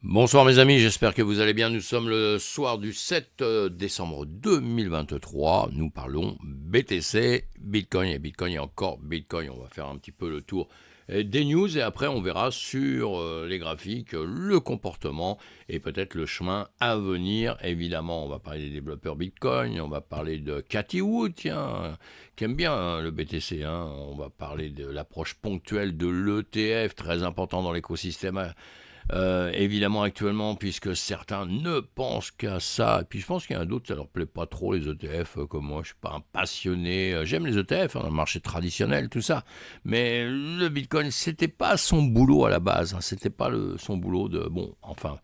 Bonsoir mes amis, j'espère que vous allez bien. Nous sommes le soir du 7 décembre 2023. Nous parlons BTC, Bitcoin et encore Bitcoin. On va faire un petit peu le tour des news et après on verra sur les graphiques le comportement et peut-être le chemin à venir. Évidemment, on va parler des développeurs Bitcoin, on va parler de Cathy Wood, tiens, qui aime bien le BTC. On va parler de l'approche ponctuelle de l'ETF, très important dans l'écosystème. Évidemment actuellement, puisque certains ne pensent qu'à ça, et puis je pense qu'il y en a d'autres, ça leur plaît pas trop les ETF, comme moi, je suis pas un passionné, j'aime les ETF, le marché traditionnel, tout ça, mais le Bitcoin, c'était pas son boulot à la base, c'était pas son boulot de, bon, enfin,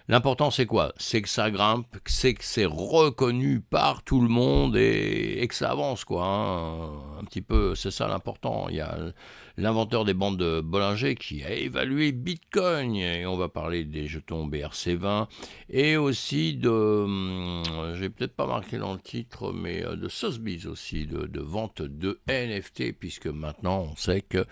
l'important, c'est quoi? C'est que ça grimpe, c'est que c'est reconnu par tout le monde et que ça avance, quoi. Un petit peu, c'est ça l'important. Il y a l'inventeur des bandes de Bollinger qui a évalué Bitcoin. Et on va parler des jetons BRC20 et aussi j'ai peut-être pas marqué dans le titre, mais de Sotheby's aussi, de vente de NFT, puisque maintenant on sait que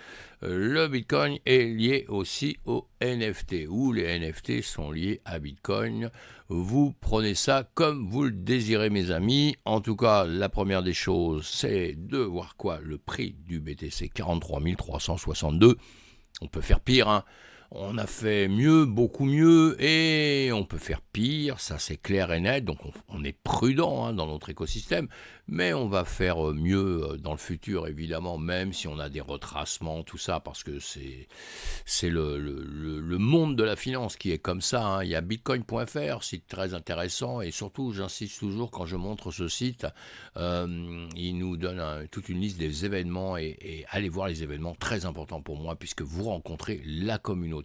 le Bitcoin est lié aussi aux NFT, ou les NFT sont liés à Bitcoin. Vous prenez ça comme vous le désirez, mes amis. En tout cas, la première des choses, c'est de voir quoi? Le prix du BTC, 43 362. On peut faire pire, hein. On a fait mieux, beaucoup mieux, et on peut faire pire, ça c'est clair et net, donc on est prudent dans notre écosystème, mais on va faire mieux dans le futur, évidemment, même si on a des retracements, tout ça, parce que c'est le monde de la finance qui est comme ça. Il y a bitcoin.fr, site très intéressant, et surtout, j'insiste toujours, quand je montre ce site, il nous donne toute une liste des événements, et allez voir les événements, très importants pour moi, puisque vous rencontrez la communauté,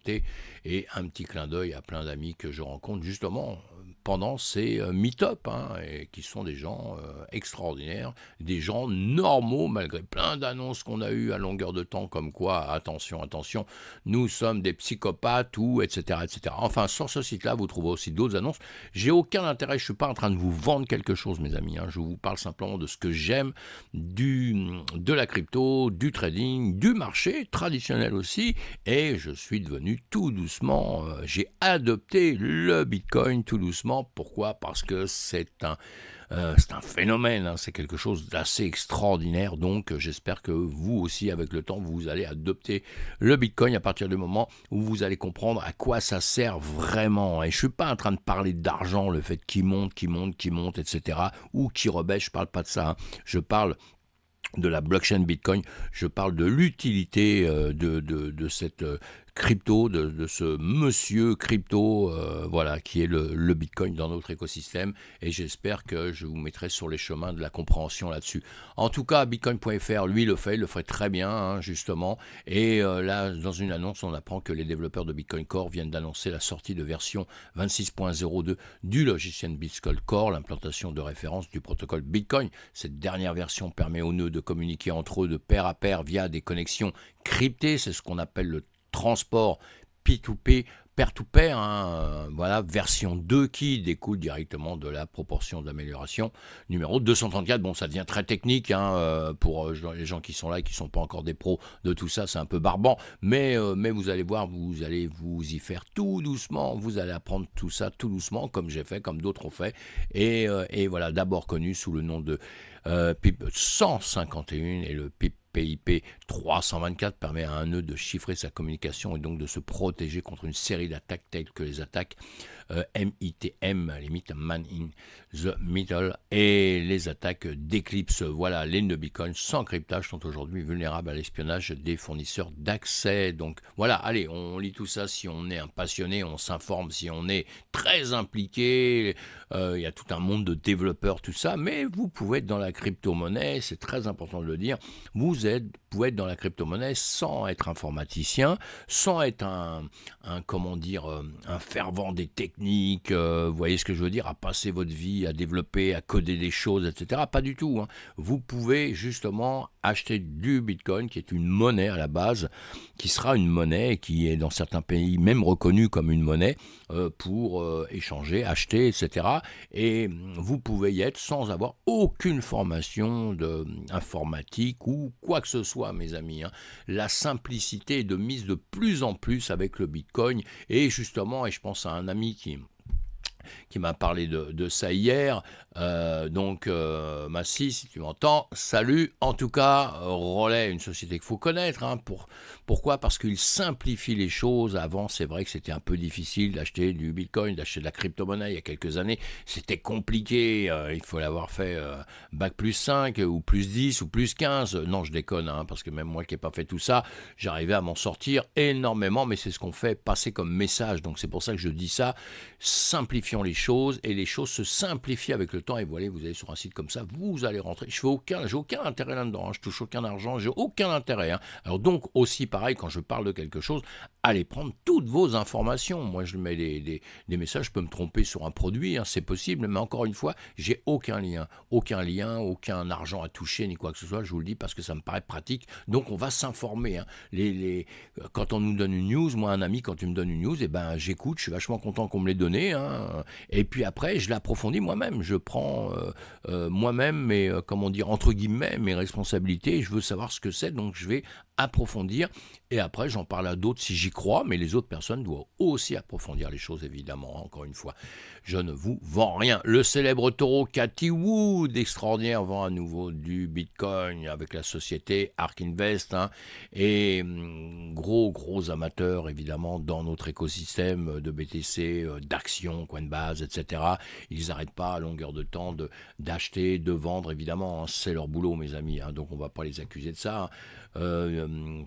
et un petit clin d'œil à plein d'amis que je rencontre, justement, pendant ces meet-up, et qui sont des gens extraordinaires, des gens normaux, malgré plein d'annonces qu'on a eues à longueur de temps, comme quoi, attention, attention, nous sommes des psychopathes, ou etc., etc. Enfin, sur ce site-là, vous trouvez aussi d'autres annonces. J'ai aucun intérêt, je ne suis pas en train de vous vendre quelque chose, mes amis, je vous parle simplement de ce que j'aime, de la crypto, du trading, du marché traditionnel aussi, et je suis devenu tout doucement, j'ai adopté le Bitcoin tout doucement. Pourquoi? Parce que c'est un phénomène, c'est quelque chose d'assez extraordinaire, donc j'espère que vous aussi, avec le temps, vous allez adopter le Bitcoin à partir du moment où vous allez comprendre à quoi ça sert vraiment. Et je suis pas en train de parler d'argent, le fait qu'il monte, etc., ou qu'il rebaisse, je parle pas de ça, je parle de la blockchain Bitcoin, je parle de l'utilité de cette crypto, de ce monsieur crypto, voilà, qui est le Bitcoin dans notre écosystème, et j'espère que je vous mettrai sur les chemins de la compréhension là-dessus. En tout cas, bitcoin.fr, lui, il le fait très bien, justement, et là, dans une annonce, on apprend que les développeurs de Bitcoin Core viennent d'annoncer la sortie de version 26.02 du logiciel Bitcoin Core, l'implantation de référence du protocole Bitcoin. Cette dernière version permet aux nœuds de communiquer entre eux de pair à pair via des connexions cryptées, c'est ce qu'on appelle le transport P2P, pair-to-pair, voilà, version 2 qui découle directement de la proportion d'amélioration numéro 234. Bon, ça devient très technique pour les gens qui sont là et qui ne sont pas encore des pros de tout ça, c'est un peu barbant, mais vous allez voir, vous allez vous y faire tout doucement, vous allez apprendre tout ça tout doucement, comme j'ai fait, comme d'autres ont fait, et voilà, d'abord connu sous le nom de PIP 151, et le PIP 324 permet à un nœud de chiffrer sa communication et donc de se protéger contre une série d'attaques telles que les attaques MITM, à la limite Man in the Middle, et les attaques d'Eclipse. Voilà, les nœuds Bitcoin sans cryptage sont aujourd'hui vulnérables à l'espionnage des fournisseurs d'accès. Donc voilà, allez, on lit tout ça si on est un passionné, on s'informe si on est très impliqué. Il y a tout un monde de développeurs, tout ça, mais vous pouvez être dans la crypto-monnaie, c'est très important de le dire. Vous pouvez être dans la crypto-monnaie sans être informaticien, sans être un fervent des techniques, vous voyez ce que je veux dire, à passer votre vie à développer, à coder des choses, etc. Pas du tout. Vous pouvez justement acheter du Bitcoin, qui est une monnaie à la base, qui sera une monnaie et qui est dans certains pays même reconnue comme une monnaie pour échanger, acheter, etc. Et vous pouvez y être sans avoir aucune formation informatique ou quoi que ce soit, mes amis. La simplicité est de mise de plus en plus avec le Bitcoin. Et justement, et je pense à un ami qui m'a parlé de ça hier. Massy, si tu m'entends, salut. En tout cas, Relais, une société qu'il faut connaître. Pourquoi ? Parce qu'il simplifie les choses. Avant, c'est vrai que c'était un peu difficile d'acheter du Bitcoin, d'acheter de la crypto-monnaie. Il y a quelques années, c'était compliqué. Il faut l'avoir fait bac plus 5 ou plus 10 ou plus 15. Non, je déconne, parce que même moi qui n'ai pas fait tout ça, j'arrivais à m'en sortir énormément, mais c'est ce qu'on fait passer comme message. Donc c'est pour ça que je dis ça. Simplifions les choses, et les choses se simplifient avec le temps. Et voilà, vous allez sur un site comme ça, vous allez rentrer. J'ai aucun intérêt là-dedans, je touche aucun argent, j'ai aucun intérêt. Alors donc aussi pareil, quand je parle de quelque chose, allez prendre toutes vos informations. Moi je mets des messages, je peux me tromper sur un produit, c'est possible, mais encore une fois, j'ai aucun lien, aucun argent à toucher ni quoi que ce soit. Je vous le dis parce que ça me paraît pratique. Donc on va s'informer. Quand on nous donne une news, moi un ami, quand tu me donnes une news, j'écoute, je suis vachement content qu'on me l'ait donnée. Et puis après, je l'approfondis moi-même. Je prends moi-même entre guillemets, mes responsabilités. Je veux savoir ce que c'est, donc je vais approfondir. Et après, j'en parle à d'autres si j'y crois, mais les autres personnes doivent aussi approfondir les choses, évidemment. Encore une fois, je ne vous vends rien. Le célèbre taureau Cathie Wood, extraordinaire, vend à nouveau du Bitcoin avec la société ARK Invest. Et gros amateurs, évidemment, dans notre écosystème de BTC, d'actions, Coinbase, etc. Ils n'arrêtent pas à longueur de temps d'acheter, de vendre, évidemment. C'est leur boulot, mes amis. Donc on ne va pas les accuser de ça.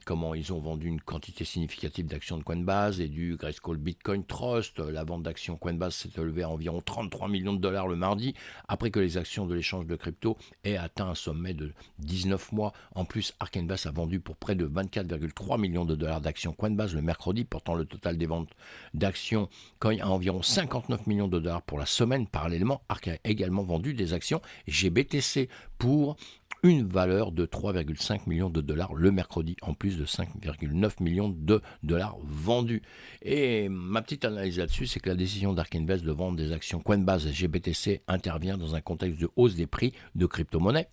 Comment ils ont vendu une quantité significative d'actions de Coinbase et du Grayscale Bitcoin Trust. La vente d'actions Coinbase s'est élevée à environ 33 millions de dollars le mardi, après que les actions de l'échange de crypto aient atteint un sommet de 19 mois. En plus, ARK Invest a vendu pour près de 24,3 millions de dollars d'actions Coinbase le mercredi, portant le total des ventes d'actions Coin à environ 59 millions de dollars pour la semaine. Parallèlement, ARK a également vendu des actions GBTC pour une valeur de 3,5 millions de dollars le mercredi, en plus de 5,9 millions de dollars vendus. Et ma petite analyse là-dessus, c'est que la décision d'ARK Invest de vendre des actions Coinbase et GBTC intervient dans un contexte de hausse des prix de crypto-monnaies,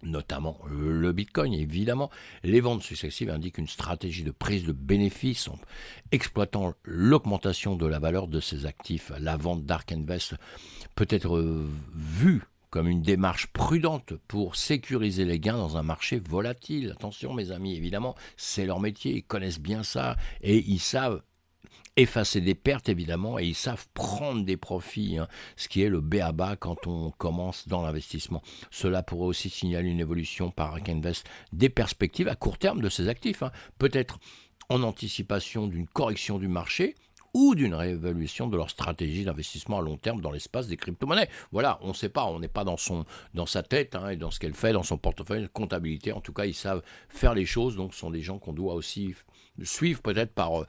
notamment le Bitcoin. Évidemment, les ventes successives indiquent une stratégie de prise de bénéfices en exploitant l'augmentation de la valeur de ces actifs. La vente d'ARK Invest peut être vue comme une démarche prudente pour sécuriser les gains dans un marché volatile. Attention mes amis, évidemment, c'est leur métier, ils connaissent bien ça et ils savent effacer des pertes évidemment, et ils savent prendre des profits, ce qui est le b.a.-ba quand on commence dans l'investissement. Cela pourrait aussi signaler une évolution par ARK Invest des perspectives à court terme de ces actifs, peut-être en anticipation d'une correction du marché ou d'une réévaluation de leur stratégie d'investissement à long terme dans l'espace des crypto-monnaies. Voilà, on ne sait pas, on n'est pas dans sa tête et dans ce qu'elle fait, dans son portefeuille, comptabilité. En tout cas, ils savent faire les choses, donc ce sont des gens qu'on doit aussi suivre peut-être par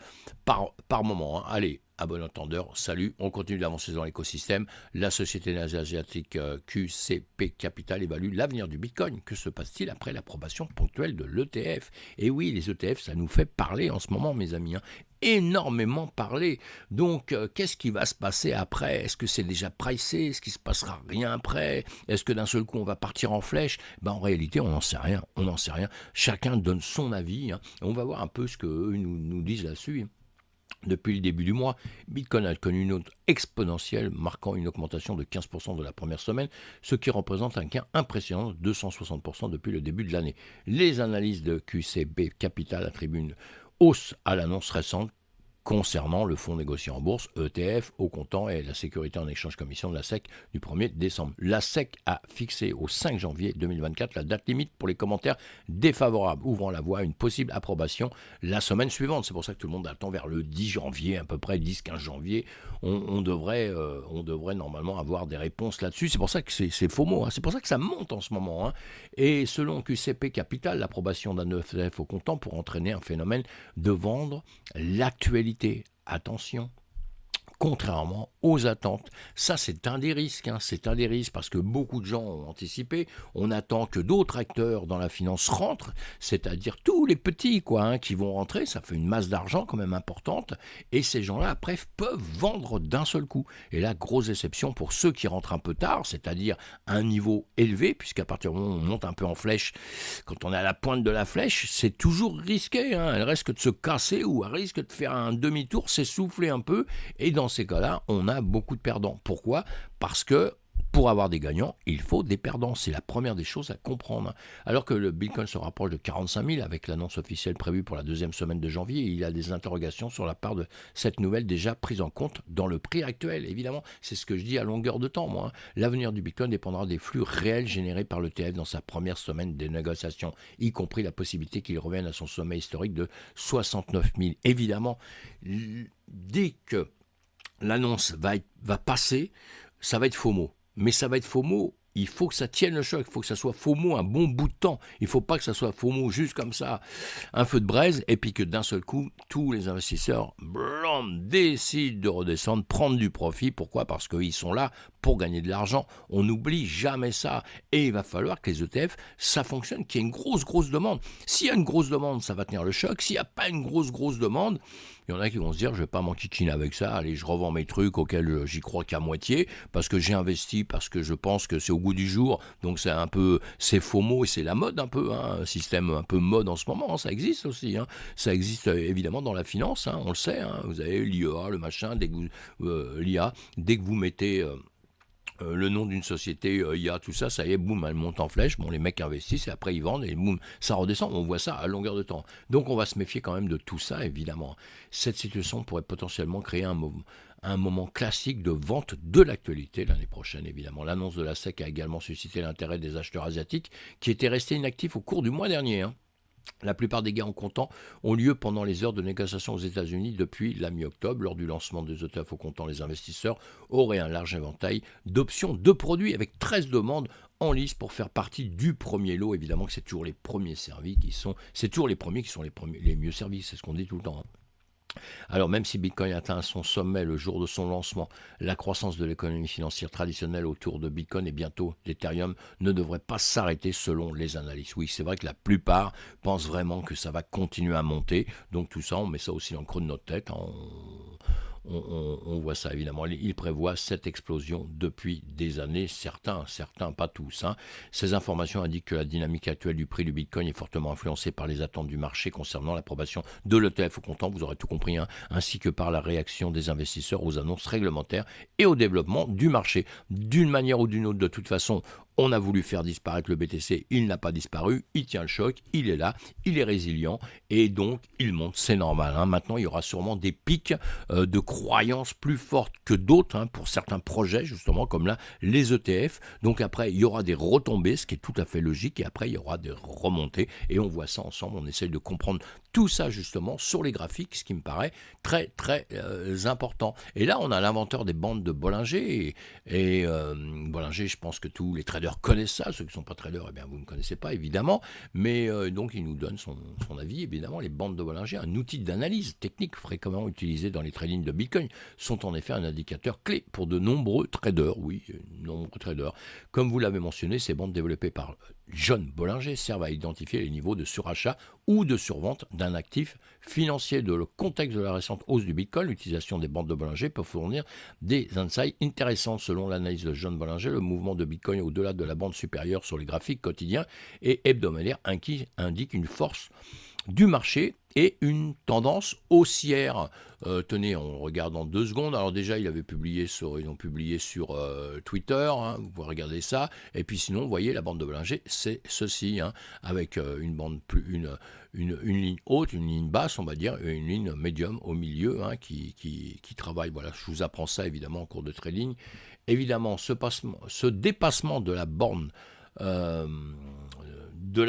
moment. Allez, à bon entendeur, salut, on continue d'avancer dans l'écosystème. La société asiatique QCP Capital évalue l'avenir du Bitcoin. Que se passe-t-il après l'approbation ponctuelle de l'ETF ? Et oui, les ETF, ça nous fait parler en ce moment, mes amis, énormément parler. Donc, qu'est-ce qui va se passer après ? Est-ce que c'est déjà pricé ? Est-ce qu'il ne se passera rien après ? Est-ce que d'un seul coup, on va partir en flèche ? En réalité, on n'en sait rien. Chacun donne son avis. On va voir un peu ce qu'eux nous disent là-dessus. Depuis le début du mois, Bitcoin a connu une hausse exponentielle, marquant une augmentation de 15% de la première semaine, ce qui représente un gain impressionnant de 260% depuis le début de l'année. Les analyses de QCB Capital attribuent une hausse à l'annonce récente concernant le fonds négocié en bourse, ETF, au comptant et la sécurité en échange commission de la SEC du 1er décembre. La SEC a fixé au 5 janvier 2024 la date limite pour les commentaires défavorables, ouvrant la voie à une possible approbation la semaine suivante. C'est pour ça que tout le monde attend vers le 10 janvier, à peu près 10-15 janvier. On devrait normalement avoir des réponses là-dessus. C'est pour ça que c'est faux mot. C'est pour ça que ça monte en ce moment. Et selon QCP Capital, l'approbation d'un ETF au comptant pourrait entraîner un phénomène de vendre l'actualité. Attention, contrairement aux attentes. Ça, c'est un des risques, c'est un des risques parce que beaucoup de gens ont anticipé. On attend que d'autres acteurs dans la finance rentrent, c'est-à-dire tous les petits qui vont rentrer. Ça fait une masse d'argent quand même importante et ces gens-là, après, peuvent vendre d'un seul coup. Et là, grosse déception pour ceux qui rentrent un peu tard, c'est-à-dire à un niveau élevé, puisqu'à partir du moment où on monte un peu en flèche, quand on est à la pointe de la flèche, c'est toujours risqué. Elle risque de se casser ou elle risque de faire un demi-tour, s'essouffler un peu. Et dans ces cas-là, on a beaucoup de perdants. Pourquoi ? Parce que pour avoir des gagnants, il faut des perdants. C'est la première des choses à comprendre. Alors que le Bitcoin se rapproche de 45 000 avec l'annonce officielle prévue pour la deuxième semaine de janvier, il y a des interrogations sur la part de cette nouvelle déjà prise en compte dans le prix actuel. Évidemment, c'est ce que je dis à longueur de temps, moi. L'avenir du Bitcoin dépendra des flux réels générés par l'ETF dans sa première semaine des négociations, y compris la possibilité qu'il revienne à son sommet historique de 69 000. Évidemment, dès que l'annonce va passer, ça va être FOMO. Mais ça va être FOMO, il faut que ça tienne le choc, il faut que ça soit FOMO un bon bout de temps. Il ne faut pas que ça soit FOMO juste comme ça, un feu de braise, et puis que d'un seul coup, tous les investisseurs décident de redescendre, prendre du profit. Pourquoi ? Parce qu'ils sont là pour gagner de l'argent. On n'oublie jamais ça. Et il va falloir que les ETF, ça fonctionne, qu'il y ait une grosse demande. S'il y a une grosse demande, ça va tenir le choc. S'il n'y a pas une grosse demande, il y en a qui vont se dire, je ne vais pas m'enquiquiner avec ça, allez, je revends mes trucs auxquels j'y crois qu'à moitié, parce que j'ai investi, parce que je pense que c'est au goût du jour, donc c'est FOMO et c'est la mode un peu, un système un peu mode en ce moment, ça existe aussi, ça existe évidemment dans la finance, on le sait, vous avez l'IA, le machin, l'IA, dès que vous mettez... le nom d'une société, IA, tout ça, ça y est, boum, elle monte en flèche, les mecs investissent et après ils vendent et boum, ça redescend, on voit ça à longueur de temps. Donc on va se méfier quand même de tout ça, évidemment. Cette situation pourrait potentiellement créer un moment classique de vente de l'actualité l'année prochaine, évidemment. L'annonce de la SEC a également suscité l'intérêt des acheteurs asiatiques qui étaient restés inactifs au cours du mois dernier. La plupart des gains en comptant ont lieu pendant les heures de négociation aux États-Unis depuis la mi-octobre. Lors du lancement des ETF au comptant, les investisseurs auraient un large éventail d'options de produits avec 13 demandes en lice pour faire partie du premier lot. Évidemment que c'est toujours les premiers servis c'est toujours les premiers qui sont les mieux servis, c'est ce qu'on dit tout le temps. Alors même si Bitcoin atteint son sommet le jour de son lancement, la croissance de l'économie financière traditionnelle autour de Bitcoin et bientôt d'Ethereum ne devrait pas s'arrêter selon les analystes. Oui, c'est vrai que la plupart pensent vraiment que ça va continuer à monter. Donc tout ça, on met ça aussi dans le creux de notre tête. On voit ça évidemment. Il prévoit cette explosion depuis des années, certains, pas tous. Ces informations indiquent que la dynamique actuelle du prix du Bitcoin est fortement influencée par les attentes du marché concernant l'approbation de l'ETF au comptant, vous aurez tout compris, ainsi que par la réaction des investisseurs aux annonces réglementaires et au développement du marché. D'une manière ou d'une autre, de toute façon, on a voulu faire disparaître le BTC, il n'a pas disparu, il tient le choc, il est là, il est résilient et donc il monte, c'est normal. Maintenant, il y aura sûrement des pics de croyances plus fortes que d'autres pour certains projets, justement, comme là, les ETF. Donc après, il y aura des retombées, ce qui est tout à fait logique, et après, il y aura des remontées et on voit ça ensemble, on essaye de comprendre tout ça, justement, sur les graphiques, ce qui me paraît très important. Et là, on a l'inventeur des bandes de Bollinger et Bollinger, je pense que tous les traders connaissent ça, ceux qui ne sont pas traders, eh bien vous ne connaissez pas évidemment, mais donc il nous donne son avis, évidemment. Les bandes de Bollinger, un outil d'analyse technique fréquemment utilisé dans les trading de Bitcoin, sont en effet un indicateur clé pour de nombreux traders, Comme vous l'avez mentionné, ces bandes développées par John Bollinger servent à identifier les niveaux de surachat ou de survente d'un actif financier. Dans le contexte de la récente hausse du Bitcoin, l'utilisation des bandes de Bollinger peut fournir des insights intéressants. Selon l'analyse de John Bollinger, le mouvement de Bitcoin au-delà de la bande supérieure sur les graphiques quotidiens et hebdomadaires indique une force du marché et une tendance haussière. Tenez, on regarde en 2 secondes. Alors déjà, ils ont publié sur Twitter, vous pouvez regarder ça. Et puis sinon, vous voyez, la bande de Bollinger, c'est ceci, avec une bande une ligne haute, une ligne basse, on va dire, et une ligne médium au milieu qui travaille. Voilà, je vous apprends ça évidemment en cours de trading. Évidemment, ce dépassement de la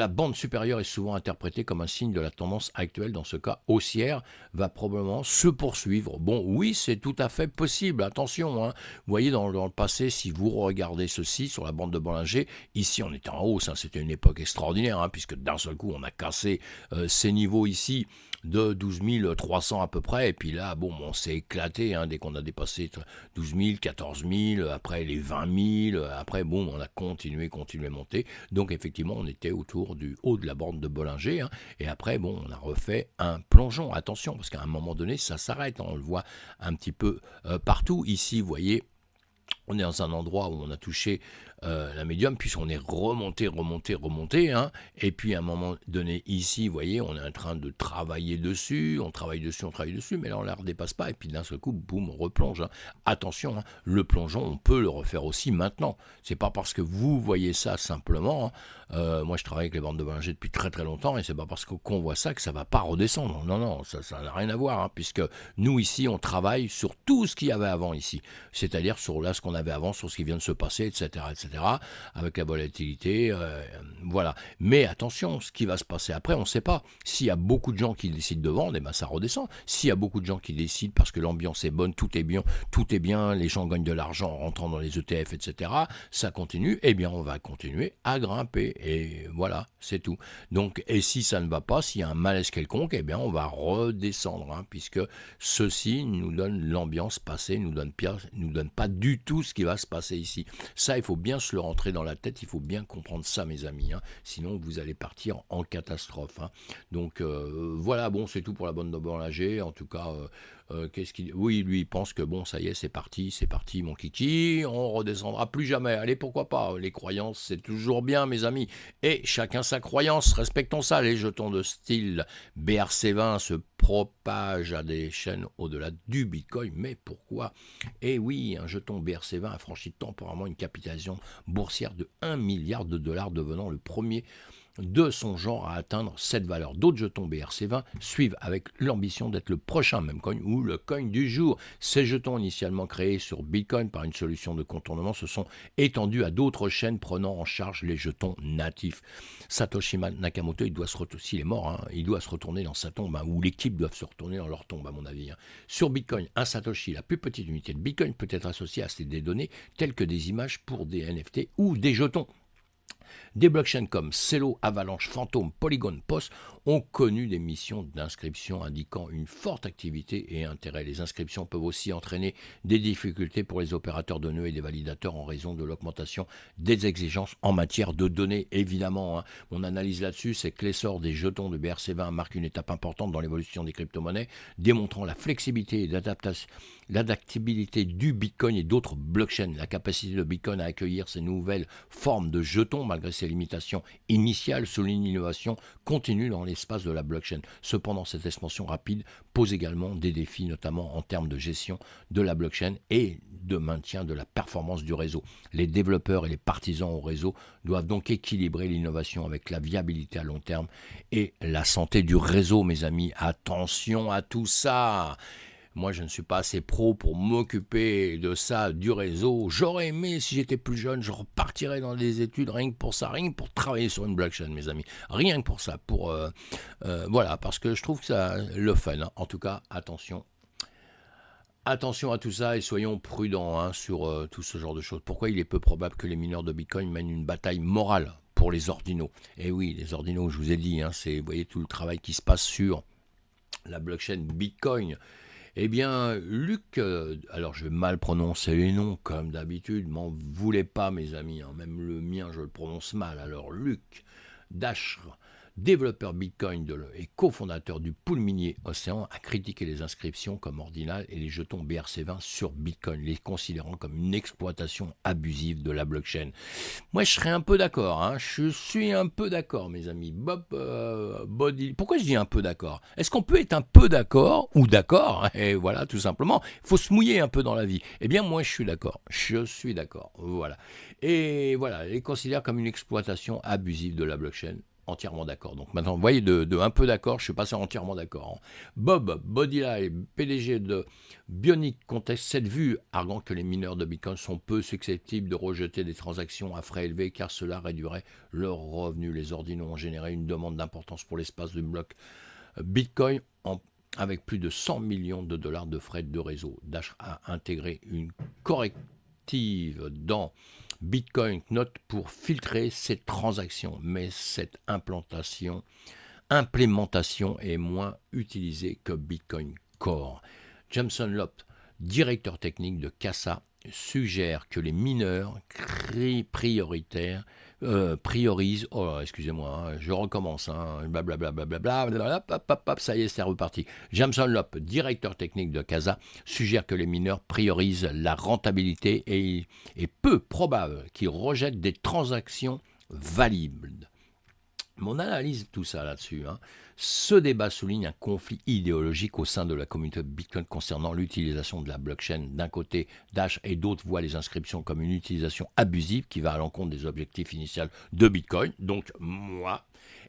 borne supérieure est souvent interprété comme un signe de la tendance actuelle, dans ce cas haussière, va probablement se poursuivre. Bon, oui, c'est tout à fait possible, attention. Vous voyez, dans le passé, si vous regardez ceci sur la bande de Bollinger, ici on était en hausse, c'était une époque extraordinaire, puisque d'un seul coup on a cassé ces niveaux ici de 12 300 à peu près, et puis là, bon, on s'est éclaté, hein, dès qu'on a dépassé 12 000, 14 000, après les 20 000, après, bon, on a continué à monter, donc effectivement, on était autour du haut de la bande de Bollinger, hein, et après, bon, on a refait un plongeon, attention, parce qu'à un moment donné, ça s'arrête, hein, on le voit un petit peu partout, ici, vous voyez, on est dans un endroit où on a touché la médium, puisqu'on est remonté, hein, et puis à un moment donné, ici, vous voyez, on est en train de travailler dessus, on travaille dessus, mais là, on ne la redépasse pas, et puis d'un seul coup, boum, on replonge. Hein. Attention, hein, le plongeon, on peut le refaire aussi maintenant. C'est pas parce que vous voyez ça simplement, hein, moi, je travaille avec les bandes de Bollinger depuis très très longtemps, et c'est pas parce qu'on voit ça que ça va pas redescendre. Non, non, ça n'a rien à voir, hein, puisque nous, ici, on travaille sur tout ce qu'il y avait avant ici, c'est-à-dire sur là, ce qu'on avait avant, sur ce qui vient de se passer, etc., avec la volatilité, voilà. Mais attention, ce qui va se passer après, on ne sait pas. S'il y a beaucoup de gens qui décident de vendre, eh ben ça redescend. S'il y a beaucoup de gens qui décident parce que l'ambiance est bonne, tout est bien, les gens gagnent de l'argent en rentrant dans les ETF, etc., ça continue, eh bien on va continuer à grimper. Et voilà, c'est tout. Donc, et si ça ne va pas, s'il y a un malaise quelconque, eh bien on va redescendre, hein, puisque ceci nous donne l'ambiance passée, nous donne pas du tout ce qui va se passer ici. Ça, il faut bien se le rentrer dans la tête, il faut bien comprendre ça, mes amis, hein, sinon vous allez partir en catastrophe. Hein. Donc voilà, bon, c'est tout pour la bande de Bollinger. En tout cas, qu'est-ce qu'il... Oui, lui, il pense que bon, ça y est, c'est parti, mon kiki, on redescendra plus jamais. Allez, pourquoi pas, les croyances, c'est toujours bien, mes amis. Et chacun sa croyance, respectons ça. Les jetons de style BRC20 se propagent à des chaînes au-delà du Bitcoin, mais pourquoi? Et oui, un jeton BRC20 a franchi temporairement une capitalisation boursière de 1 milliard de dollars, devenant le premier de son genre à atteindre cette valeur. D'autres jetons BRC20 suivent avec l'ambition d'être le prochain meme coin ou le coin du jour. Ces jetons, initialement créés sur Bitcoin par une solution de contournement, se sont étendus à d'autres chaînes prenant en charge les jetons natifs. Satoshi Nakamoto, s'il est mort, hein, il doit se retourner dans sa tombe, hein, ou l'équipe doit se retourner dans leur tombe, à mon avis. Hein. Sur Bitcoin, un Satoshi, la plus petite unité de Bitcoin, peut être associée à des données telles que des images pour des NFT ou des jetons. Des blockchains comme Celo, Avalanche, Phantom, Polygon, POS ont connu des missions d'inscription indiquant une forte activité et intérêt. Les inscriptions peuvent aussi entraîner des difficultés pour les opérateurs de nœuds et des validateurs en raison de l'augmentation des exigences en matière de données. Évidemment, hein. Mon analyse là-dessus, c'est que l'essor des jetons de BRC20 marque une étape importante dans l'évolution des crypto-monnaies, démontrant la flexibilité et l'adaptabilité du Bitcoin et d'autres blockchains. La capacité de Bitcoin à accueillir ces nouvelles formes de jetons, malgré ses limitations initiales, souligne l'innovation continue dans l'espace de la blockchain. Cependant, cette expansion rapide pose également des défis, notamment en termes de gestion de la blockchain et de maintien de la performance du réseau. Les développeurs et les partisans au réseau doivent donc équilibrer l'innovation avec la viabilité à long terme et la santé du réseau, mes amis. Attention à tout ça. Moi, je ne suis pas assez pro pour m'occuper de ça, du réseau. J'aurais aimé, si j'étais plus jeune, je repartirais dans des études rien que pour ça, rien que pour travailler sur une blockchain, mes amis. Rien que pour ça, voilà, parce que je trouve que ça le fun. Hein. En tout cas, attention. Attention à tout ça et soyons prudents, hein, sur tout ce genre de choses. Pourquoi il est peu probable que les mineurs de Bitcoin mènent une bataille morale pour les ordinaux? Et oui, les ordinaux, je vous ai dit, hein, c'est, vous voyez, tout le travail qui se passe sur la blockchain Bitcoin. Eh bien, Luc, alors je vais mal prononcer les noms comme d'habitude, m'en voulez pas mes amis, hein, même le mien je le prononce mal. Alors Luc Dashre, développeur Bitcoin et cofondateur du pool minier Océan, a critiqué les inscriptions comme ordinales et les jetons BRC20 sur Bitcoin, les considérant comme une exploitation abusive de la blockchain. Moi, je serais un peu d'accord. Hein. Je suis un peu d'accord, mes amis. Body. Pourquoi je dis un peu d'accord? Est-ce qu'on peut être un peu d'accord ou d'accord? Et voilà, tout simplement. Il faut se mouiller un peu dans la vie. Eh bien, moi, je suis d'accord. Je suis d'accord. Voilà. Et voilà, les considère comme une exploitation abusive de la blockchain. Entièrement d'accord. Donc maintenant, vous voyez, de un peu d'accord, je suis passé entièrement d'accord. Hein. Bob Bodila, PDG de Bionic, conteste cette vue, arguant que les mineurs de Bitcoin sont peu susceptibles de rejeter des transactions à frais élevés car cela réduirait leurs revenus. Les ordinaux ont généré une demande d'importance pour l'espace du bloc Bitcoin avec plus de 100 millions de dollars de frais de réseau. Dash a intégré une corrective dans Bitcoin Note pour filtrer ces transactions, mais cette implantation implémentation est moins utilisée que Bitcoin Core. Jameson Lopp, directeur technique de Casa, suggère que les mineurs priorisent, excusez-moi, je recommence, ça y est, c'est reparti. Jameson Lopp, directeur technique de Casa, suggère que les mineurs priorisent la rentabilité et est peu probable qu'ils rejettent des transactions valides. Mon analyse de tout ça là-dessus, ce débat souligne un conflit idéologique au sein de la communauté Bitcoin concernant l'utilisation de la blockchain. D'un côté, Dash et d'autres voient les inscriptions comme une utilisation abusive qui va à l'encontre des objectifs initiaux de Bitcoin, donc moi.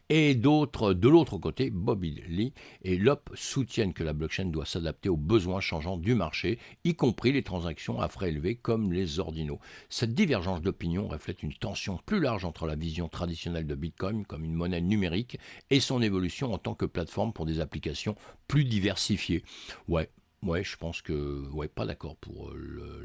Et d'autres, de l'autre côté, Bobby Lee et Lopp soutiennent que la blockchain doit s'adapter aux besoins changeants du marché, y compris les transactions à frais élevés comme les ordinaux. Cette divergence d'opinion reflète une tension plus large entre la vision traditionnelle de Bitcoin comme une monnaie numérique et son évolution en tant que plateforme pour des applications plus diversifiées. Ouais, je pense que... pas d'accord pour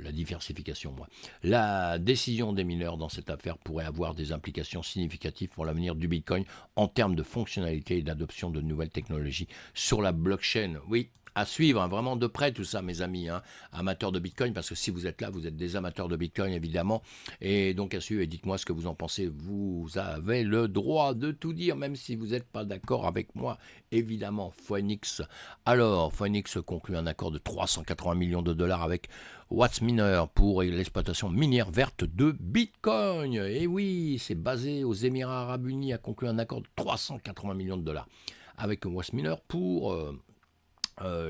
la diversification, moi. La décision des mineurs dans cette affaire pourrait avoir des implications significatives pour l'avenir du Bitcoin en termes de fonctionnalité et d'adoption de nouvelles technologies sur la blockchain. Oui, à suivre, vraiment de près tout ça, mes amis, amateurs de Bitcoin, parce que si vous êtes là, vous êtes des amateurs de Bitcoin, évidemment, et donc à suivre, et dites-moi ce que vous en pensez. Vous avez le droit de tout dire, même si vous n'êtes pas d'accord avec moi, évidemment. Phoenix. Alors, Phoenix conclut un accord de 380 millions de dollars avec WhatsMiner pour l'exploitation minière verte de Bitcoin. Et oui, c'est basé aux Émirats Arabes Unis, a conclu un accord de 380 millions de dollars avec WhatsMiner pour...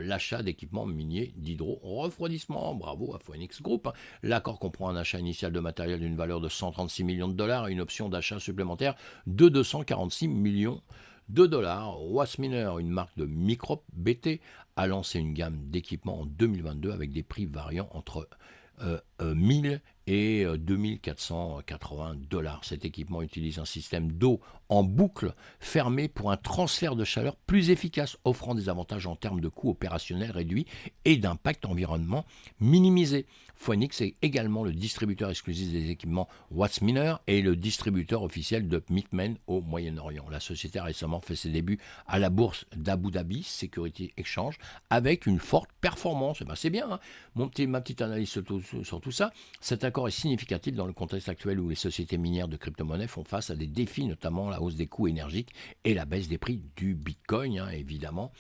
l'achat d'équipements miniers d'hydro-refroidissement. Bravo à Phoenix Group. L'accord comprend un achat initial de matériel d'une valeur de 136 millions de dollars et une option d'achat supplémentaire de 246 millions de dollars. Wasminer, une marque de micro-BT, a lancé une gamme d'équipements en 2022 avec des prix variant entre 1000 et 2480 dollars. Cet équipement utilise un système d'eau en boucle fermé pour un transfert de chaleur plus efficace, offrant des avantages en termes de coûts opérationnels réduits et d'impact environnement minimisé. Phoenix est également le distributeur exclusif des équipements Wattsminer et le distributeur officiel de Bitmain au Moyen-Orient. La société a récemment fait ses débuts à la bourse d'Abu Dhabi Security Exchange avec une forte performance. C'est bien, ma petite analyse sur tout ça. Cet accord est significatif dans le contexte actuel où les sociétés minières de crypto-monnaies font face à des défis, notamment la hausse des coûts énergiques et la baisse des prix du Bitcoin, évidemment.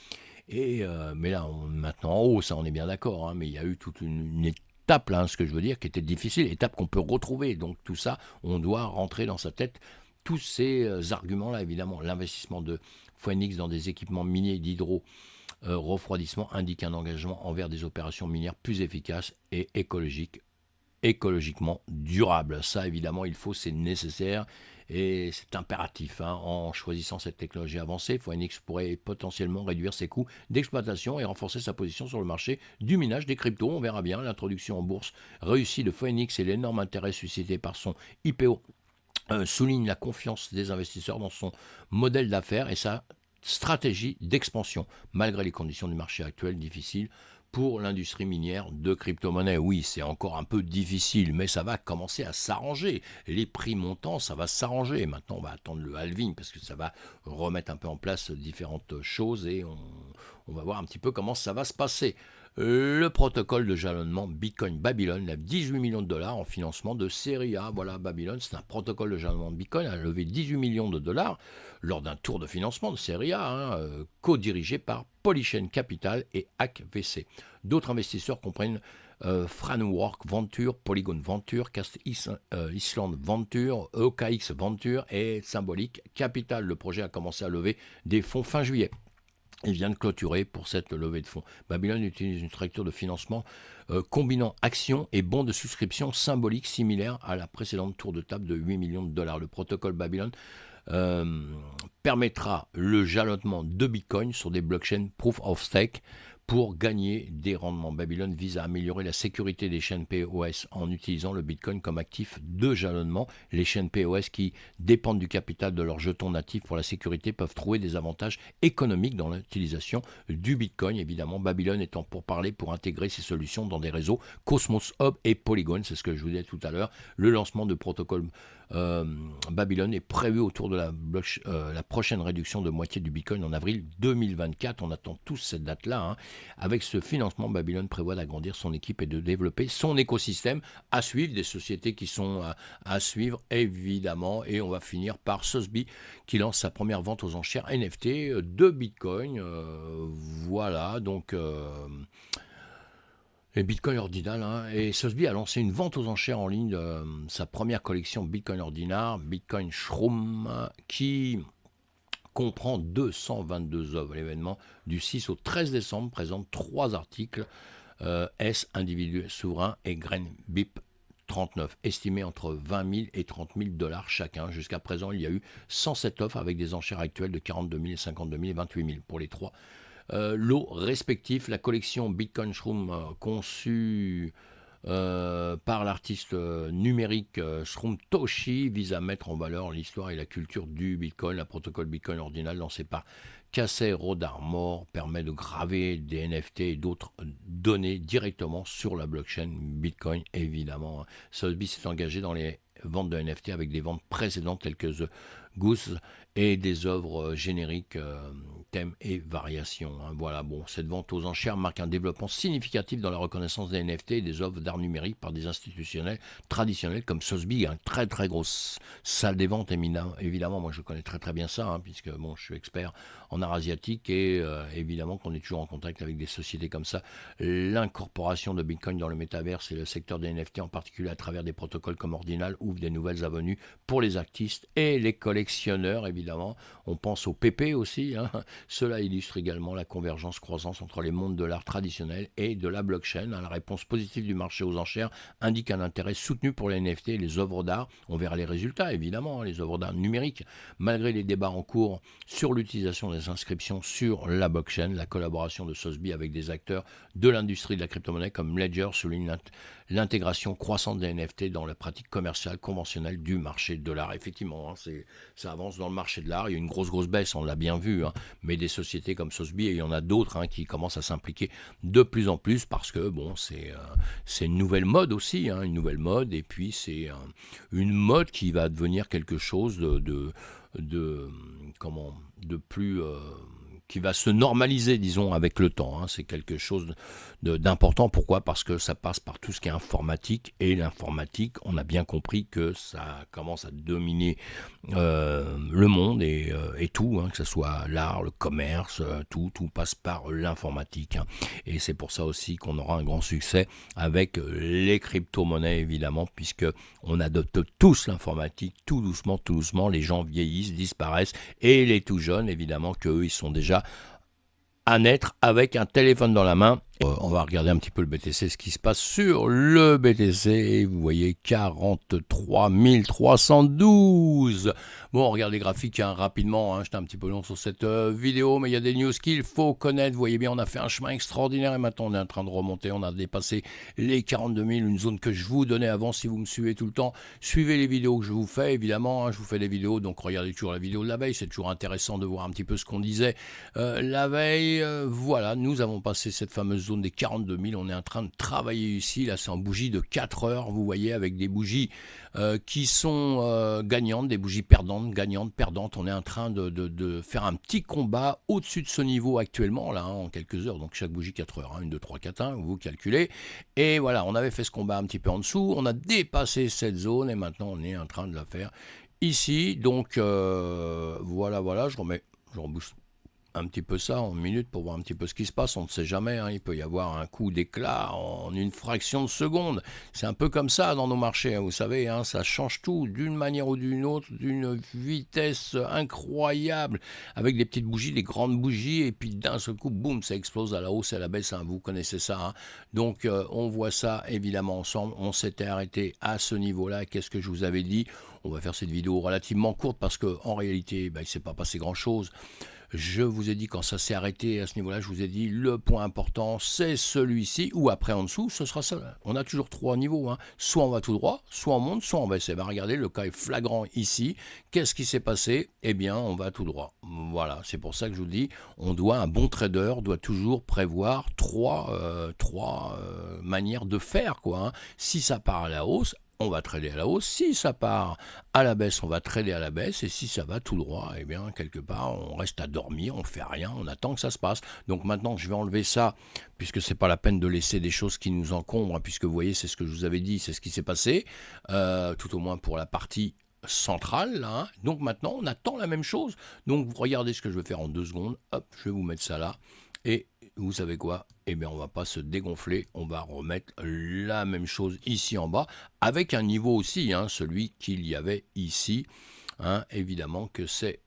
Mais là, maintenant en hausse, on est bien d'accord, mais il y a eu toute une étape, ce que je veux dire, qui était difficile, étape qu'on peut retrouver. Donc tout ça, on doit rentrer dans sa tête tous ces arguments-là, évidemment. L'investissement de Phoenix dans des équipements miniers d'hydro-refroidissement indique un engagement envers des opérations minières plus efficaces et écologiquement durables. Ça, évidemment, c'est nécessaire et c'est impératif. En choisissant cette technologie avancée, Phoenix pourrait potentiellement réduire ses coûts d'exploitation et renforcer sa position sur le marché du minage des cryptos. On verra bien. L'introduction en bourse réussie de Phoenix et l'énorme intérêt suscité par son IPO souligne la confiance des investisseurs dans son modèle d'affaires et sa stratégie d'expansion, malgré les conditions du marché actuel difficiles pour l'industrie minière de crypto-monnaie. Oui, c'est encore un peu difficile, mais ça va commencer à s'arranger. Les prix montants, ça va s'arranger. Maintenant, on va attendre le halving parce que ça va remettre un peu en place différentes choses et on va voir un petit peu comment ça va se passer. Le protocole de jalonnement Bitcoin Babylon lève 18 millions de dollars en financement de série A. Voilà, Babylon, c'est un protocole de jalonnement de Bitcoin, a levé 18 millions de dollars lors d'un tour de financement de série A, co-dirigé par Polychain Capital et HackVC. D'autres investisseurs comprennent Framework Venture, Polygon Venture, Cast Island Venture, OKX Venture et Symbolic Capital. Le projet a commencé à lever des fonds fin juillet. Il vient de clôturer pour cette levée de fonds. Babylon utilise une structure de financement combinant actions et bons de souscription symboliques similaires à la précédente tour de table de 8 millions de dollars. Le protocole Babylon permettra le jalonnement de Bitcoin sur des blockchains Proof of Stake pour gagner des rendements. Babylon vise à améliorer la sécurité des chaînes POS en utilisant le Bitcoin comme actif de jalonnement. Les chaînes POS qui dépendent du capital de leurs jetons natifs pour la sécurité peuvent trouver des avantages économiques dans l'utilisation du Bitcoin. Évidemment, Babylon étant pour intégrer ces solutions dans des réseaux Cosmos Hub et Polygon. C'est ce que je vous disais tout à l'heure. Le lancement de protocoles Babylone est prévu autour de la prochaine réduction de moitié du Bitcoin en avril 2024. On attend tous cette date-là. Hein. Avec ce financement, Babylone prévoit d'agrandir son équipe et de développer son écosystème. À suivre, des sociétés qui sont à suivre, évidemment. Et on va finir par Sotheby qui lance sa première vente aux enchères NFT de Bitcoin. Voilà, donc... les Bitcoin ordinal, hein. Et Sotheby a lancé une vente aux enchères en ligne de sa première collection Bitcoin ordinaire, Bitcoin Shroom, qui comprend 222 œuvres. L'événement du 6 au 13 décembre présente 3 articles, S, individu souverain et Grain BIP 39, estimés entre 20 000 et 30 000 dollars chacun. Jusqu'à présent, il y a eu 107 offres avec des enchères actuelles de 42 000, 52 000 et 28 000 pour les 3 lots respectifs. La collection Bitcoin Shroom conçue par l'artiste numérique Shroom Toshi vise à mettre en valeur l'histoire et la culture du Bitcoin. Le protocole Bitcoin ordinal lancé par Casey Rodarmor permet de graver des NFT et d'autres données directement sur la blockchain Bitcoin, évidemment. Sotheby s'est engagé dans les ventes de NFT avec des ventes précédentes telles que The Goose et des œuvres génériques, thèmes et variations. Hein. Voilà, bon, cette vente aux enchères marque un développement significatif dans la reconnaissance des NFT et des œuvres d'art numérique par des institutionnels traditionnels comme Sotheby, une très très grosse salle des ventes, évidemment. Moi je connais très très bien ça, hein, puisque bon, je suis expert en art asiatique et évidemment qu'on est toujours en contact avec des sociétés comme ça. L'incorporation de Bitcoin dans le métaverse et le secteur des NFT en particulier à travers des protocoles comme Ordinal ouvre des nouvelles avenues pour les artistes et les collectionneurs, évidemment. On pense au PP aussi. Hein. Cela illustre également la convergence-croissance entre les mondes de l'art traditionnel et de la blockchain. La réponse positive du marché aux enchères indique un intérêt soutenu pour les NFT et les œuvres d'art. On verra les résultats, évidemment, les œuvres d'art numériques. Malgré les débats en cours sur l'utilisation des inscriptions sur la blockchain, la collaboration de Sotheby avec des acteurs de l'industrie de la crypto-monnaie comme Ledger souligne l'intégration croissante des NFT dans la pratique commerciale conventionnelle du marché de l'art. Effectivement, hein, ça avance dans le marché de l'art. Il y a une grosse baisse, on l'a bien vu, hein, mais des sociétés comme Sotheby, et il y en a d'autres hein, qui commencent à s'impliquer de plus en plus parce que bon, c'est une nouvelle mode aussi, hein, une nouvelle mode, et puis c'est une mode qui va devenir quelque chose de plus... qui va se normaliser, disons, avec le temps. Hein. C'est quelque chose d'important. Pourquoi ? Parce que ça passe par tout ce qui est informatique. Et l'informatique, on a bien compris que ça commence à dominer le monde et tout, hein, que ce soit l'art, le commerce, tout passe par l'informatique. Hein. Et c'est pour ça aussi qu'on aura un grand succès avec les crypto-monnaies, évidemment, puisque on adopte tous l'informatique, tout doucement. Les gens vieillissent, disparaissent. Et les tout jeunes, évidemment, qu'eux, ils sont déjà à naître avec un téléphone dans la main. On va regarder un petit peu le BTC, ce qui se passe sur le BTC. Et vous voyez 43 312. Bon, on regarde les graphiques hein, rapidement. Hein, j'étais un petit peu long sur cette vidéo, mais il y a des news qu'il faut connaître. Vous voyez bien, on a fait un chemin extraordinaire et maintenant on est en train de remonter. On a dépassé les 42 000, une zone que je vous donnais avant. Si vous me suivez tout le temps, suivez les vidéos que je vous fais. Évidemment, hein, je vous fais des vidéos, donc regardez toujours la vidéo de la veille. C'est toujours intéressant de voir un petit peu ce qu'on disait la veille. Voilà, nous avons passé cette fameuse zone des 42 000, on est en train de travailler ici, là c'est en bougie de 4 heures, vous voyez, avec des bougies qui sont gagnantes, des bougies perdantes, gagnantes, perdantes, on est en train de faire un petit combat au-dessus de ce niveau actuellement, là, hein, en quelques heures, donc chaque bougie 4 heures, hein, 1, 2, 3, 4, 1, vous calculez, et voilà, on avait fait ce combat un petit peu en dessous, on a dépassé cette zone, et maintenant on est en train de la faire ici, donc voilà, je rebouche un petit peu ça en minutes pour voir un petit peu ce qui se passe, on ne sait jamais, hein, il peut y avoir un coup d'éclat en une fraction de seconde, c'est un peu comme ça dans nos marchés, hein, vous savez, hein, ça change tout d'une manière ou d'une autre, d'une vitesse incroyable, avec des petites bougies, des grandes bougies, et puis d'un seul coup, boum, ça explose à la hausse et à la baisse, hein, vous connaissez ça, hein. Donc on voit ça évidemment ensemble, on s'était arrêté à ce niveau-là, qu'est-ce que je vous avais dit ? On va faire cette vidéo relativement courte parce qu'en réalité, il ne s'est pas passé grand-chose. Je vous ai dit quand ça s'est arrêté à ce niveau-là, je vous ai dit le point important c'est celui-ci ou après en dessous, ce sera ça. On a toujours 3 niveaux, hein. Soit on va tout droit, soit on monte, soit on baisse. Et bien regardez, le cas est flagrant ici. Qu'est-ce qui s'est passé ? Eh bien on va tout droit. Voilà, c'est pour ça que je vous dis, un bon trader doit toujours prévoir trois manières de faire, quoi, hein. Si ça part à la hausse, on va trader à la hausse. Si ça part à la baisse, on va trader à la baisse. Et si ça va tout droit, eh bien, quelque part, on reste à dormir, on fait rien, on attend que ça se passe. Donc maintenant, je vais enlever ça, puisque c'est pas la peine de laisser des choses qui nous encombrent, hein, puisque vous voyez, c'est ce que je vous avais dit, c'est ce qui s'est passé, tout au moins pour la partie centrale, là, hein. Donc maintenant, on attend la même chose. Donc, vous regardez ce que je vais faire en 2 secondes. Hop, je vais vous mettre ça là. Et vous savez quoi? Eh bien, on va pas se dégonfler. On va remettre la même chose ici en bas, avec un niveau aussi, hein, celui qu'il y avait ici. Hein, évidemment que c'est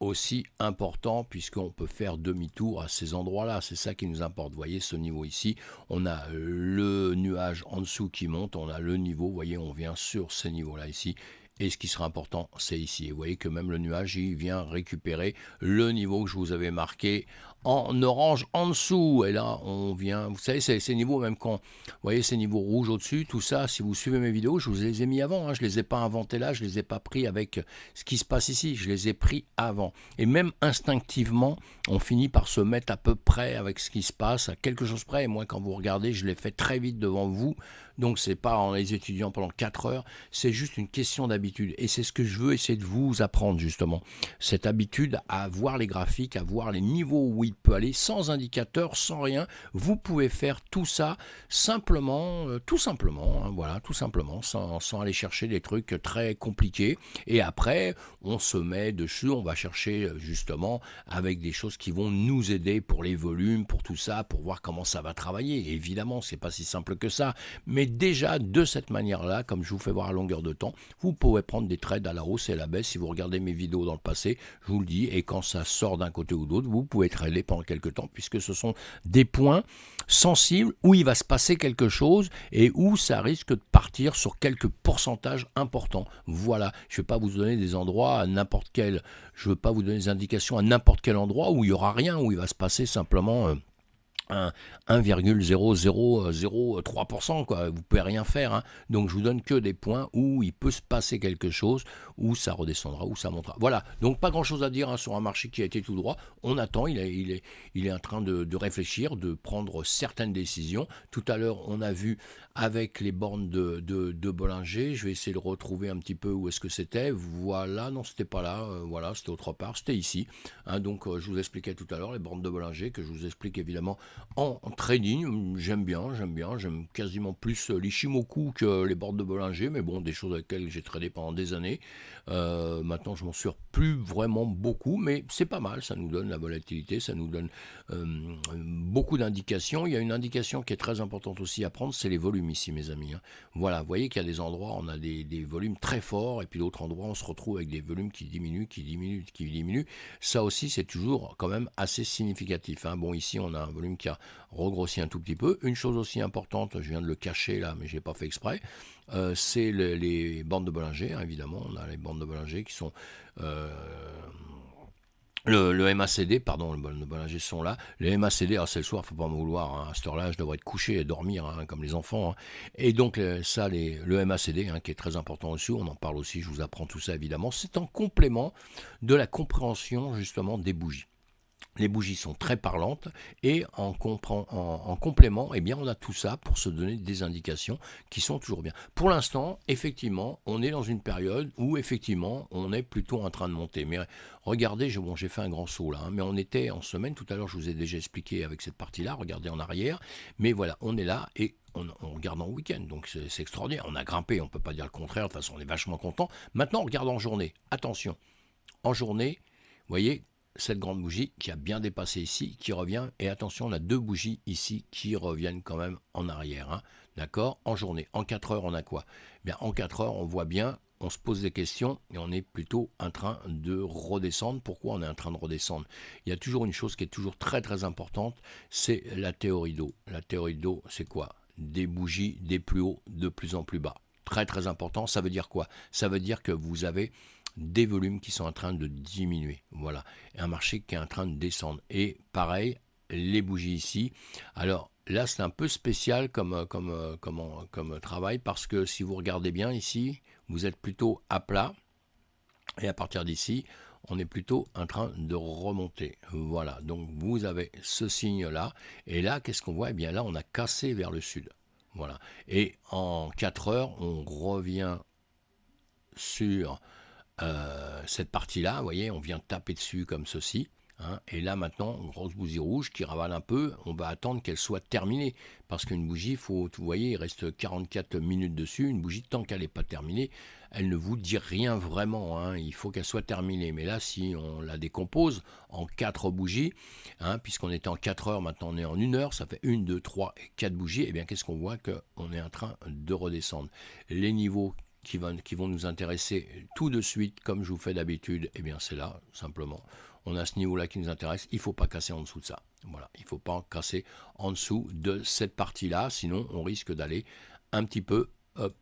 aussi important, puisqu'on peut faire demi-tour à ces endroits-là. C'est ça qui nous importe. Vous voyez ce niveau ici, on a le nuage en dessous qui monte, on a le niveau, vous voyez, on vient sur ces niveaux-là ici. Et ce qui sera important, c'est ici. Et vous voyez que même le nuage, il vient récupérer le niveau que je vous avais marqué en orange en dessous. Et là, on vient, vous savez, c'est ces niveaux, même quand, vous voyez ces niveaux rouges au-dessus, tout ça, si vous suivez mes vidéos, je vous les ai mis avant. Hein, je ne les ai pas inventés là, je ne les ai pas pris avec ce qui se passe ici. Je les ai pris avant. Et même instinctivement, on finit par se mettre à peu près avec ce qui se passe, à quelque chose près. Et moi, quand vous regardez, je l'ai fait très vite devant vous. Donc, c'est pas en les étudiant pendant 4 heures, c'est juste une question d'habitude. Et c'est ce que je veux essayer de vous apprendre, justement. Cette habitude à voir les graphiques, à voir les niveaux où il peut aller, sans indicateur, sans rien. Vous pouvez faire tout ça simplement, tout simplement, hein, voilà, tout simplement, sans aller chercher des trucs très compliqués. Et après, on se met dessus, on va chercher justement avec des choses qui vont nous aider pour les volumes, pour tout ça, pour voir comment ça va travailler. Et évidemment, c'est pas si simple que ça, mais déjà de cette manière-là, comme je vous fais voir à longueur de temps, vous pouvez prendre des trades à la hausse et à la baisse. Si vous regardez mes vidéos dans le passé, je vous le dis, et quand ça sort d'un côté ou d'autre, vous pouvez trader pendant quelques temps, puisque ce sont des points sensibles où il va se passer quelque chose et où ça risque de partir sur quelques pourcentages importants. Voilà, je ne vais pas vous donner des endroits à n'importe quel, je ne veux pas vous donner des indications à n'importe quel endroit où il n'y aura rien, où il va se passer simplement 1,0003%, quoi. Vous pouvez rien faire, hein. Donc je vous donne que des points où il peut se passer quelque chose, où ça redescendra, où ça montera. Voilà, donc pas grand chose à dire, hein, sur un marché qui a été tout droit. On attend, il est en train de réfléchir, de prendre certaines décisions. Tout à l'heure, on a vu avec les bornes de Bollinger, je vais essayer de retrouver un petit peu où est-ce que c'était. Voilà, non, c'était pas là, voilà, c'était autre part, c'était ici, hein. Donc je vous expliquais tout à l'heure les bornes de Bollinger, que je vous explique évidemment en trading. J'aime quasiment plus l'Ishimoku que les bornes de Bollinger, mais bon, des choses avec lesquelles j'ai tradé pendant des années. Maintenant, je m'en sers plus vraiment beaucoup, mais c'est pas mal, ça nous donne la volatilité, ça nous donne beaucoup d'indications. Il y a une indication qui est très importante aussi à prendre, c'est les volumes ici, mes amis, hein. Voilà, vous voyez qu'il y a des endroits, on a des volumes très forts, et puis d'autres endroits, on se retrouve avec des volumes qui diminuent. Ça aussi, c'est toujours quand même assez significatif, hein. Bon, ici, on a un volume qui a regrossi un tout petit peu. Une chose aussi importante, je viens de le cacher là, mais je n'ai pas fait exprès, c'est les bandes de Bollinger, hein, évidemment. On a les bandes de Bollinger qui sont... le MACD, pardon, les bandes de Bollinger sont là. Les MACD, alors c'est le soir, faut pas me vouloir, hein. À cette heure-là, je devrais être couché et dormir, hein, comme les enfants, hein. Et donc, le MACD, hein, qui est très important aussi, on en parle aussi, je vous apprends tout ça évidemment. C'est en complément de la compréhension justement des bougies. Les bougies sont très parlantes et en complément, eh bien, on a tout ça pour se donner des indications qui sont toujours bien. Pour l'instant, effectivement, on est dans une période où effectivement, on est plutôt en train de monter. Mais regardez, j'ai fait un grand saut là, hein, mais on était en semaine, tout à l'heure je vous ai déjà expliqué avec cette partie-là, regardez en arrière, mais voilà, on est là et on regarde en week-end, donc c'est extraordinaire. On a grimpé, on ne peut pas dire le contraire, de toute façon on est vachement content. Maintenant, on regarde en journée, attention, en journée, vous voyez, cette grande bougie qui a bien dépassé ici, qui revient, et attention, on a 2 bougies ici qui reviennent quand même en arrière, hein. D'accord, en journée. En 4 heures, on a quoi? Bien, en 4 heures, on voit bien, on se pose des questions et on est plutôt en train de redescendre. Pourquoi on est en train de redescendre? Il y a toujours une chose qui est toujours très très importante, c'est la théorie d'eau. La théorie d'eau, c'est quoi? Des bougies des plus hauts, de plus en plus bas. Très très important, ça veut dire quoi? Ça veut dire que vous avez des volumes qui sont en train de diminuer, voilà, et un marché qui est en train de descendre. Et pareil, les bougies ici, alors là c'est un peu spécial comme travail, parce que si vous regardez bien ici, vous êtes plutôt à plat, et à partir d'ici, on est plutôt en train de remonter. Voilà, donc vous avez ce signe là, et là qu'est-ce qu'on voit? Eh bien là on a cassé vers le sud. Voilà. Et en 4 heures, on revient sur cette partie-là, vous voyez, on vient taper dessus comme ceci. Hein, et là maintenant, une grosse bougie rouge qui ravale un peu, on va attendre qu'elle soit terminée. Parce qu'une bougie, vous voyez, il reste 44 minutes dessus. Une bougie, tant qu'elle n'est pas terminée, elle ne vous dit rien vraiment. Hein, il faut qu'elle soit terminée. Mais là, si on la décompose en 4 bougies, hein, puisqu'on était en 4 heures, maintenant on est en 1 heure, ça fait 1, 2, 3 et 4 bougies. Et bien qu'est-ce qu'on voit? Qu'on est en train de redescendre. Les niveaux qui vont nous intéresser tout de suite, comme je vous fais d'habitude, eh bien c'est là, simplement. On a ce niveau-là qui nous intéresse, il ne faut pas casser en dessous de ça. Voilà, il ne faut pas casser en dessous de cette partie-là, sinon on risque d'aller un petit peu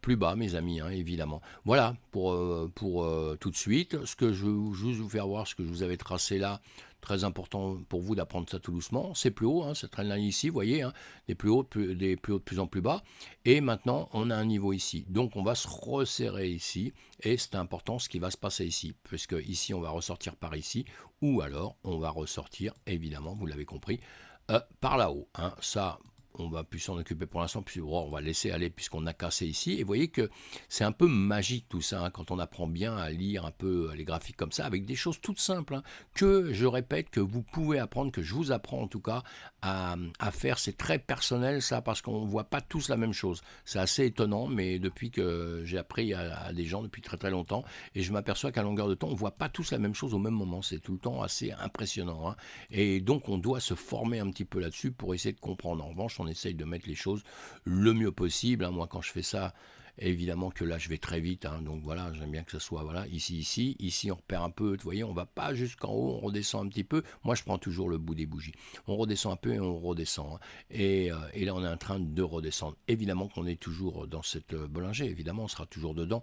plus bas, mes amis, hein, évidemment. Voilà, pour tout de suite, ce que je veux juste vous faire voir, ce que je vous avais tracé là, très important pour vous d'apprendre ça tout doucement. C'est plus haut, hein, cette trend-line ici, vous voyez, hein, des plus hauts de plus en plus bas. Et maintenant, on a un niveau ici. Donc, on va se resserrer ici. Et c'est important ce qui va se passer ici. Puisque ici, on va ressortir par ici. Ou alors, on va ressortir, évidemment, vous l'avez compris, par là-haut. Hein. Ça, on va plus s'en occuper pour l'instant, puis on va laisser aller puisqu'on a cassé ici. Et vous voyez que c'est un peu magique tout ça, hein, quand on apprend bien à lire un peu les graphiques comme ça, avec des choses toutes simples, hein, que je répète, que vous pouvez apprendre, que je vous apprends en tout cas à faire. C'est très personnel ça, parce qu'on ne voit pas tous la même chose. C'est assez étonnant, mais depuis que j'ai appris à des gens depuis très très longtemps, et je m'aperçois qu'à longueur de temps, on ne voit pas tous la même chose au même moment. C'est tout le temps assez impressionnant. Hein. Et donc on doit se former un petit peu là-dessus pour essayer de comprendre. En revanche, on essaye de mettre les choses le mieux possible. Hein. Moi, quand je fais ça, évidemment que là, je vais très vite. Hein. Donc voilà, j'aime bien que ce soit voilà, ici. Ici, on repère un peu. Vous voyez, on va pas jusqu'en haut, on redescend un petit peu. Moi, je prends toujours le bout des bougies. On redescend un peu et on redescend. Hein. Et là, on est en train de redescendre. Évidemment qu'on est toujours dans cette Bollinger. Évidemment, on sera toujours dedans.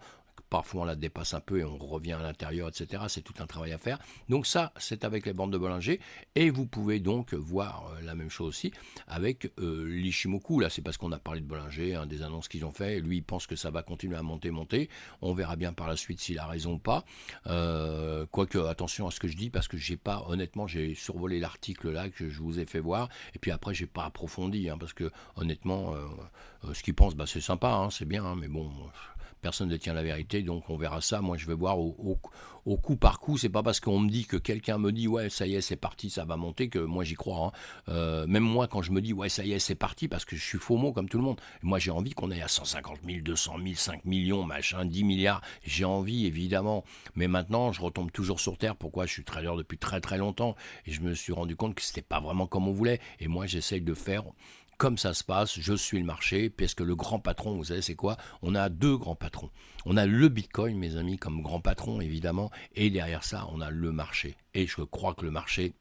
Parfois, on la dépasse un peu et on revient à l'intérieur, etc. C'est tout un travail à faire. Donc ça, c'est avec les bandes de Bollinger. Et vous pouvez donc voir la même chose aussi avec l'Ishimoku. Là, c'est parce qu'on a parlé de Bollinger, hein, des annonces qu'ils ont fait. Lui, il pense que ça va continuer à monter. On verra bien par la suite s'il a raison ou pas. Quoique, attention à ce que je dis, parce que honnêtement, j'ai survolé l'article là que je vous ai fait voir. Et puis après, j'ai pas approfondi, hein, parce que honnêtement, ce qu'il pense, c'est sympa, hein, c'est bien, hein, mais bon... Personne ne détient la vérité, donc on verra ça. Moi, je vais voir au coup par coup. C'est pas parce qu'on me dit que quelqu'un me dit ouais, ça y est, c'est parti, ça va monter, que moi j'y crois. Hein. Même moi, quand je me dis ouais, ça y est, c'est parti, parce que je suis faux mot comme tout le monde. Moi, j'ai envie qu'on aille à 150 000, 200 000, 5 millions, machin, 10 milliards. J'ai envie, évidemment. Mais maintenant, je retombe toujours sur terre. Pourquoi? Je suis trader depuis très très longtemps et je me suis rendu compte que c'était pas vraiment comme on voulait. Et moi, j'essaye de faire comme ça se passe, je suis le marché, parce que le grand patron, vous savez c'est quoi? On a deux grands patrons. On a le Bitcoin, mes amis, comme grand patron, évidemment, et derrière ça, on a le marché. Et je crois que le marché,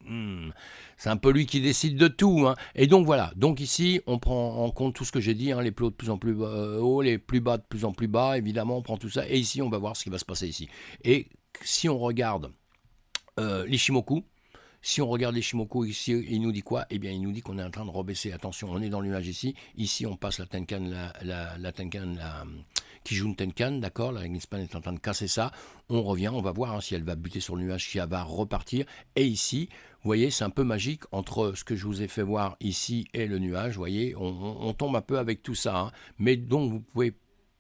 c'est un peu lui qui décide de tout. Hein. Et donc voilà, donc ici, on prend en compte tout ce que j'ai dit, hein, les plus hauts de plus en plus hauts, les plus bas de plus en plus bas, évidemment, on prend tout ça, et ici, on va voir ce qui va se passer ici. Et si on regarde l'Ishimoku, si on regarde les Shimoku ici, il nous dit quoi? Eh bien, il nous dit qu'on est en train de rebaisser. Attention, on est dans le nuage ici. Ici, on passe la Tenkan, la Tenkan, la Kijun Tenkan, d'accord? La Greenspan est en train de casser ça. On revient, on va voir hein, si elle va buter sur le nuage, si elle va repartir. Et ici, vous voyez, c'est un peu magique entre ce que je vous ai fait voir ici et le nuage. Vous voyez, on tombe un peu avec tout ça. Hein. Mais donc,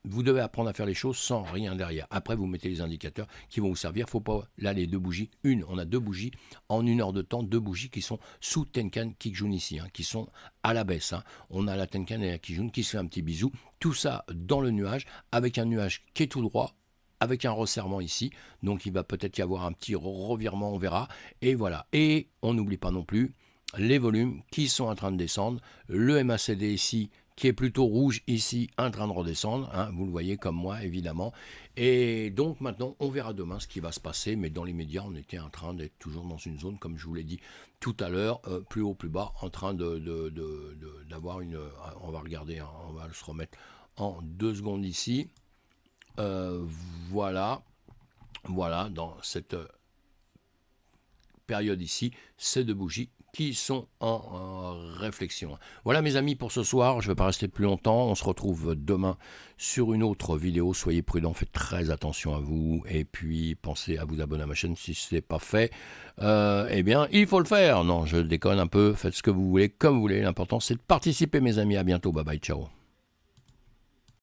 vous devez apprendre à faire les choses sans rien derrière. Après, vous mettez les indicateurs qui vont vous servir. Faut pas, là, les deux bougies. On a deux bougies en 1 heure de temps, deux bougies qui sont sous Tenkan Kijun ici, hein, qui sont à la baisse. Hein. On a la Tenkan et la Kijun qui se fait un petit bisou. Tout ça dans le nuage, avec un nuage qui est tout droit, avec un resserrement ici. Donc, il va peut-être y avoir un petit revirement, on verra. Et voilà. Et on n'oublie pas non plus les volumes qui sont en train de descendre. Le MACD ici, qui est plutôt rouge ici, en train de redescendre, hein, vous le voyez comme moi évidemment, et donc maintenant on verra demain ce qui va se passer, mais dans les médias on était en train d'être toujours dans une zone, comme je vous l'ai dit tout à l'heure, plus haut, plus bas, en train d'avoir une, on va regarder, hein, on va se remettre en 2 secondes ici, voilà, dans cette période ici, ces deux bougies qui sont en réflexion. Voilà mes amis pour ce soir, je ne vais pas rester plus longtemps, on se retrouve demain sur une autre vidéo, soyez prudents, faites très attention à vous, et puis pensez à vous abonner à ma chaîne si ce n'est pas fait, eh bien il faut le faire, non je déconne un peu, faites ce que vous voulez, comme vous voulez, l'important c'est de participer mes amis, à bientôt, bye bye, ciao.